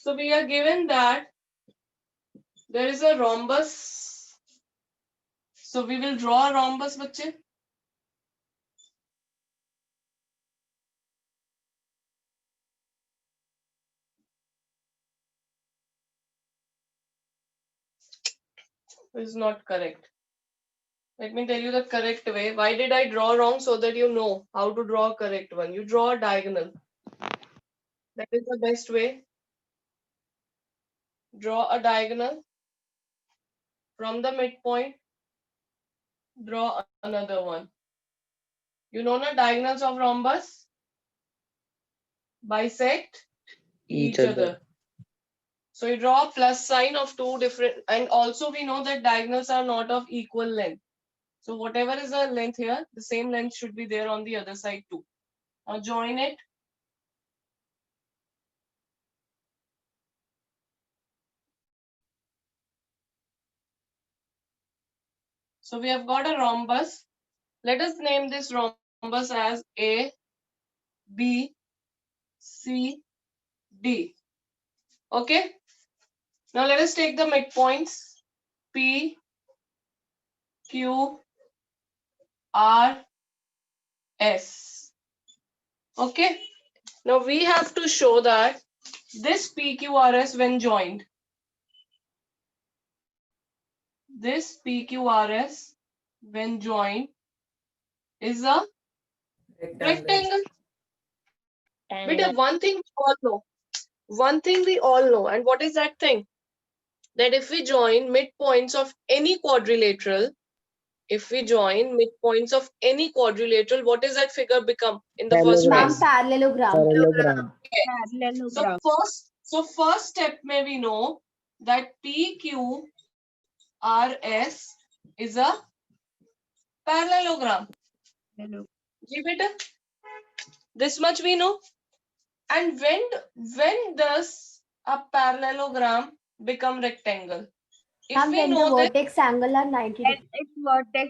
So we are given that there is a rhombus. So we will draw a rhombus, बच्चे. Is not correct. Let me tell you the correct way. Why did I draw wrong? So that you know how to draw a correct one. You draw a diagonal. That is the best way. Draw a diagonal from the midpoint. Draw another one. You know the diagonals of rhombus? Bisect each other. So you draw a plus sign of two different, and also we know that diagonals are not of equal length. So whatever is the length here, the same length should be there on the other side too. Now join it. So we have got a rhombus. Let us name this rhombus as A, B, C, D. Okay. Now let us take the midpoints P, Q, R, S. Okay. Now we have to show that this PQRS when joined, this PQRS when joined is a rectangle. But one thing we all know, and what is that thing? That if we join midpoints of any quadrilateral, what is that figure become in the first place? Parallelogram. So first step may we know that PQRS is a parallelogram. जी बेटा, this much we know. And when does a parallelogram become rectangle? If we know the that vertex angle are 90 degrees.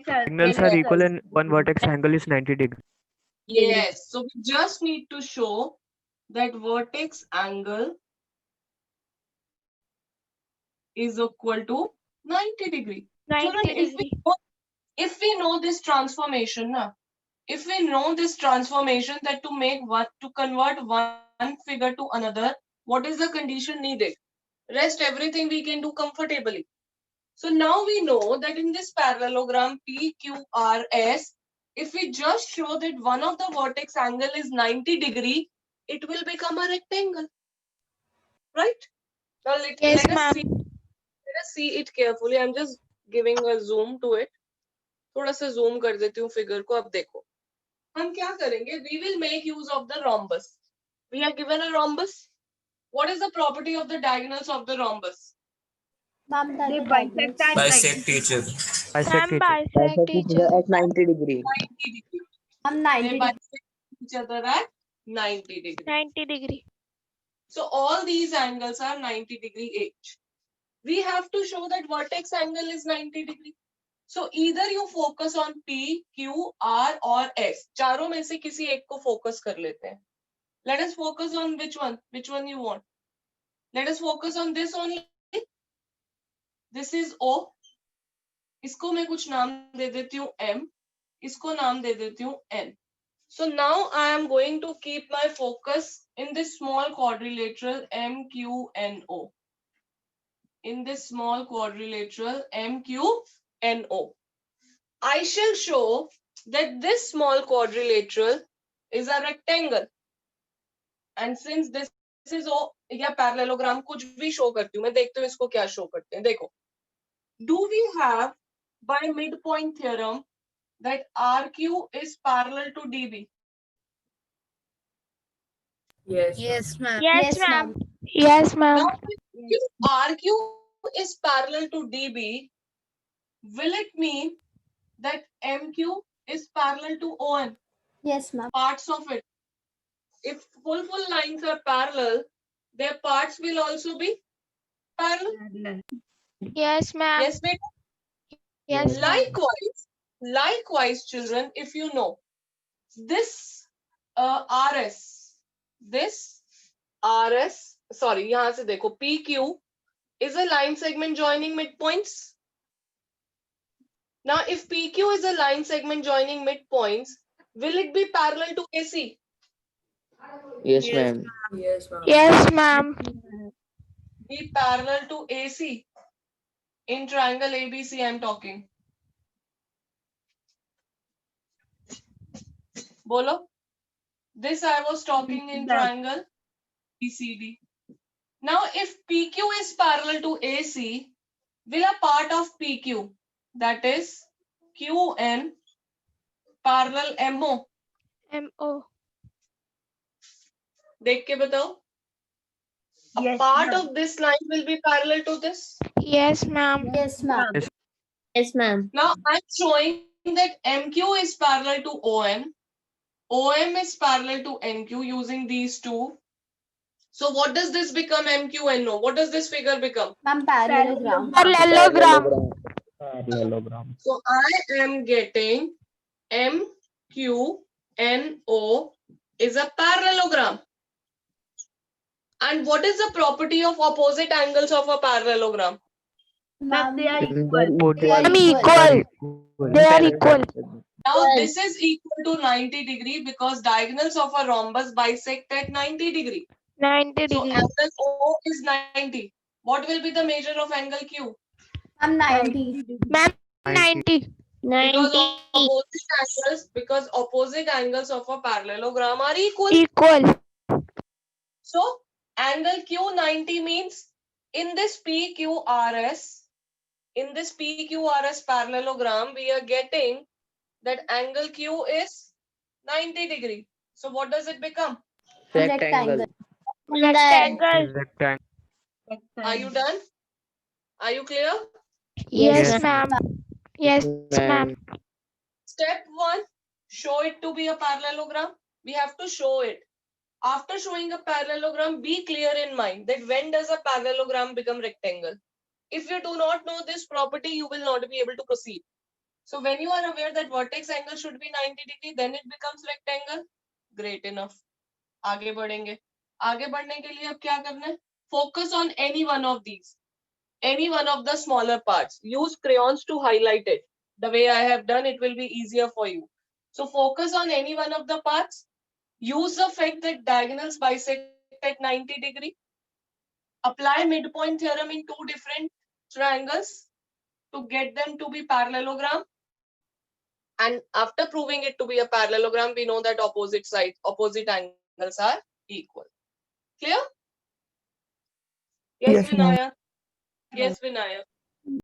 Angles are equal and one vertex angle is 90 degrees. yes, so we just need to show that vertex angle is equal to 90 degree. 90 Children, degree. if we know this transformation, if we know this transformation that to convert one figure to another, what is the condition needed? Rest everything we can do comfortably. So now we know that in this parallelogram PQRS, if we just show that one of the vertex angle is 90 degree, it will become a rectangle. Right? Now Yes, let us ma'am. see it carefully. I'm just giving a zoom to it. थोड़ा सा zoom कर देती हूँ figure को. अब देखो हम क्या करेंगे? We will make use of the rhombus. We are given a rhombus. What is the property of the diagonals of the rhombus? Ma'am, They bisect at Bisect each other. Bisect Ma'am, each other. bisect each other. at 90 degree. 90 degree. Ma'am, They 90 degrees. bisect each other at 90 degree. 90 degree. So all these angles are 90 degree each. We have to show that vertex angle is 90 degree. So either you focus on P, Q, R or S. चारों में से किसी एक को focus कर लेते हैं. Let us focus on which one? Which one you want? Let us focus on this only. This is O. इसको मैं कुछ नाम दे देती हूँ M. इसको नाम दे देती हूँ N. So now I am going to keep my focus in this small quadrilateral MQNO. In this small quadrilateral MQNO. I shall show that this small quadrilateral is a rectangle. And since this is O, या parallelogram कुछ भी show करती हूँ मैं, देखते हूँ इसको क्या show करते हैं. देखो, do we have by midpoint theorem that RQ is parallel to DB? Yes. ma'am. Yes, ma'am. Yes, ma'am. Now, if RQ is parallel to DB, will it mean that MQ is parallel to ON? Yes, ma'am. Parts of it. If full lines are parallel, their parts will also be parallel. Yes, ma'am. Yes, ma'am. Yes, ma'am. Likewise, children, if you know this RS, this RS, sorry, यहाँ से देखो PQ is a line segment joining midpoints. Now, if PQ is a line segment joining midpoints, will it be parallel to AC? Yes, ma'am. Yes, ma'am. Yes, ma'am. Be parallel to AC in triangle ABC I'm talking. Bolo. This I was talking in triangle BCD. Now, if PQ is parallel to AC, will a part of PQ, that is QN, parallel MO? MO. देख के बताओ. A part of this line will be parallel to this. Yes, ma'am. Yes, ma'am. Yes, ma'am. Now, I'm showing that MQ is parallel to ON. OM is parallel to NQ using these two. So what does this become, MQNO? What does this figure become? Ma'am, parallelogram. Parallelogram. Parallelogram. So I am getting MQNO is a parallelogram. And what is the property of opposite angles of a parallelogram? Ma'am, Both They are equal. They are equal. Now this is equal to 90 degree because diagonals of a rhombus bisect at 90 degree. 90 So degree. angle O is 90. What will be the measure of angle Q? ma'am, 90. Ma'am, 90. Because opposite angles of a parallelogram are equal. Equal. So angle Q 90 means in this PQRS parallelogram, we are getting that angle Q is 90 degree. So what does it become? Rectangle. Rectangle. Rectangle. Are you done? Are you clear? Yes, Yes, ma'am. Yes, ma'am. Step 1, show it to be a parallelogram. We have to show it. After showing a parallelogram, be clear in mind that when does a parallelogram become rectangle? If you do not know this property, you will not be able to proceed. So when you are aware that vertex angle should be 90 degree, then it becomes rectangle. Great enough. आगे बढ़ेंगे. आगे बढ़ने के लिए अब क्या करना है? Focus on any one of these. Any one of the smaller parts. Use crayons to highlight it. The way I have done, it will be easier for you. So focus on any one of the parts. Use the fact that diagonals bisect at 90 degree. Apply midpoint theorem in two different triangles to get them to be parallelogram. And after proving it to be a parallelogram, we know that opposite angles are equal. Clear? Yes, Yes, ma'am. Vinaya. Yes, Vinaya.